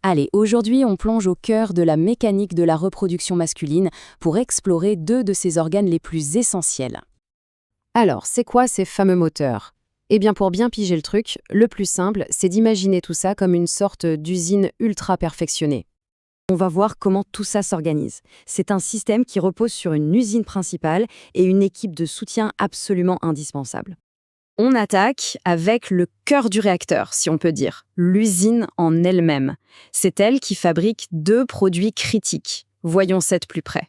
Allez, aujourd'hui on plonge au cœur de la mécanique de la reproduction masculine pour explorer deux de ses organes les plus essentiels. Alors, c'est quoi ces fameux moteurs? Eh bien, pour bien piger le truc, le plus simple, c'est d'imaginer tout ça comme une sorte d'usine ultra perfectionnée. On va voir comment tout ça s'organise. C'est un système qui repose sur une usine principale et une équipe de soutien absolument indispensable. On attaque avec le cœur du réacteur, si on peut dire, l'usine en elle-même. C'est elle qui fabrique deux produits critiques. Voyons ça de plus près.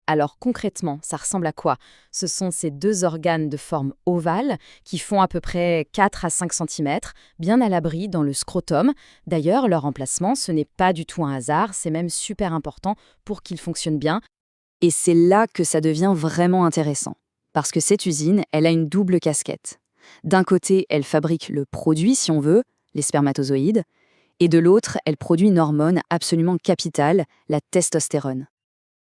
Alors concrètement, ça ressemble à quoi? Ce sont ces deux organes de forme ovale qui font à peu près 4 à 5 cm, bien à l'abri dans le scrotum. D'ailleurs, leur emplacement, ce n'est pas du tout un hasard, c'est même super important pour qu'ils fonctionnent bien. Et c'est là que ça devient vraiment intéressant. Parce que cette usine, elle a une double casquette. D'un côté, elle fabrique le produit, si on veut, les spermatozoïdes, et de l'autre, elle produit une hormone absolument capitale, la testostérone.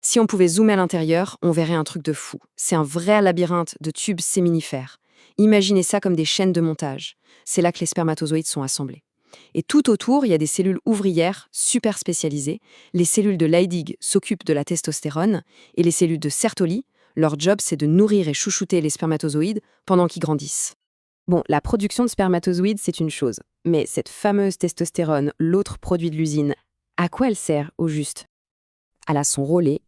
Si on pouvait zoomer à l'intérieur, on verrait un truc de fou. C'est un vrai labyrinthe de tubes séminifères. Imaginez ça comme des chaînes de montage. C'est là que les spermatozoïdes sont assemblés. Et tout autour, il y a des cellules ouvrières super spécialisées. Les cellules de Leydig s'occupent de la testostérone et les cellules de Sertoli, leur job, c'est de nourrir et chouchouter les spermatozoïdes pendant qu'ils grandissent. Bon, la production de spermatozoïdes, c'est une chose. Mais cette fameuse testostérone, l'autre produit de l'usine, à quoi elle sert au juste? Elle a son rôle est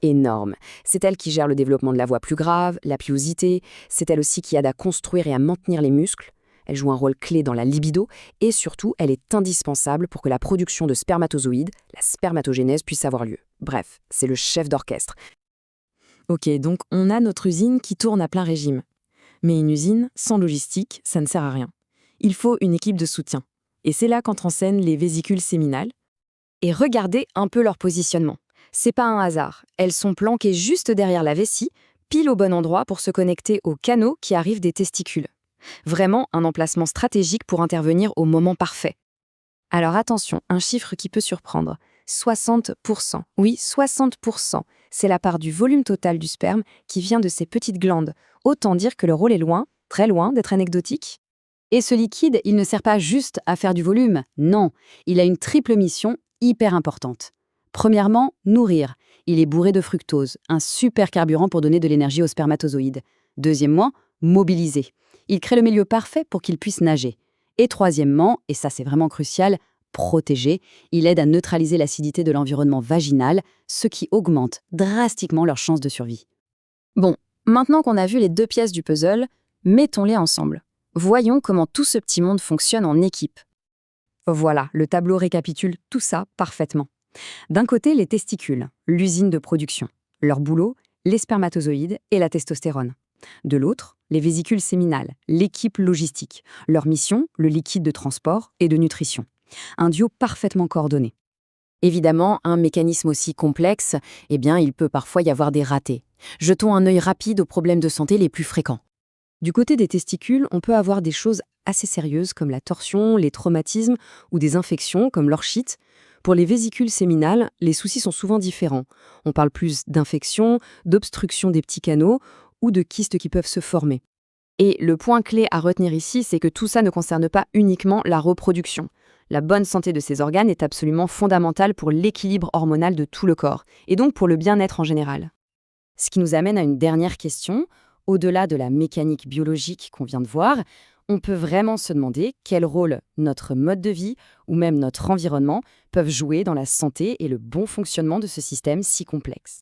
énorme. C'est elle qui gère le développement de la voie plus grave, la pilosité. C'est elle aussi qui aide à construire et à maintenir les muscles. Elle joue un rôle clé dans la libido. Et surtout, elle est indispensable pour que la production de spermatozoïdes, la spermatogénèse, puisse avoir lieu. Bref, c'est le chef d'orchestre. Ok, donc on a notre usine qui tourne à plein régime. Mais une usine, sans logistique, ça ne sert à rien. Il faut une équipe de soutien. Et c'est là qu'entrent en scène les vésicules séminales. Et regardez un peu leur positionnement. C'est pas un hasard. Elles sont planquées juste derrière la vessie, pile au bon endroit pour se connecter aux canaux qui arrivent des testicules. Vraiment un emplacement stratégique pour intervenir au moment parfait. Alors attention, un chiffre qui peut surprendre. 60%. Oui, 60%. C'est la part du volume total du sperme qui vient de ces petites glandes. Autant dire que le rôle est loin, très loin d'être anecdotique. Et ce liquide, il ne sert pas juste à faire du volume. Non, il a une triple mission hyper importante. Premièrement, nourrir. Il est bourré de fructose, un super carburant pour donner de l'énergie aux spermatozoïdes. Deuxièmement, mobiliser. Il crée le milieu parfait pour qu'ils puissent nager. Et troisièmement, et ça c'est vraiment crucial, protéger. Il aide à neutraliser l'acidité de l'environnement vaginal, ce qui augmente drastiquement leurs chances de survie. Bon, maintenant qu'on a vu les deux pièces du puzzle, mettons-les ensemble. Voyons comment tout ce petit monde fonctionne en équipe. Voilà, le tableau récapitule tout ça parfaitement. D'un côté, les testicules, l'usine de production. Leur boulot, les spermatozoïdes et la testostérone. De l'autre, les vésicules séminales, l'équipe logistique. Leur mission, le liquide de transport et de nutrition. Un duo parfaitement coordonné. Évidemment, un mécanisme aussi complexe, il peut parfois y avoir des ratés. Jetons un œil rapide aux problèmes de santé les plus fréquents. Du côté des testicules, on peut avoir des choses assez sérieuses comme la torsion, les traumatismes ou des infections comme l'orchite. Pour les vésicules séminales, les soucis sont souvent différents. On parle plus d'infection, d'obstruction des petits canaux ou de kystes qui peuvent se former. Et le point clé à retenir ici, c'est que tout ça ne concerne pas uniquement la reproduction. La bonne santé de ces organes est absolument fondamentale pour l'équilibre hormonal de tout le corps, et donc pour le bien-être en général. Ce qui nous amène à une dernière question. Au-delà de la mécanique biologique qu'on vient de voir, on peut vraiment se demander quel rôle notre mode de vie ou même notre environnement peuvent jouer dans la santé et le bon fonctionnement de ce système si complexe.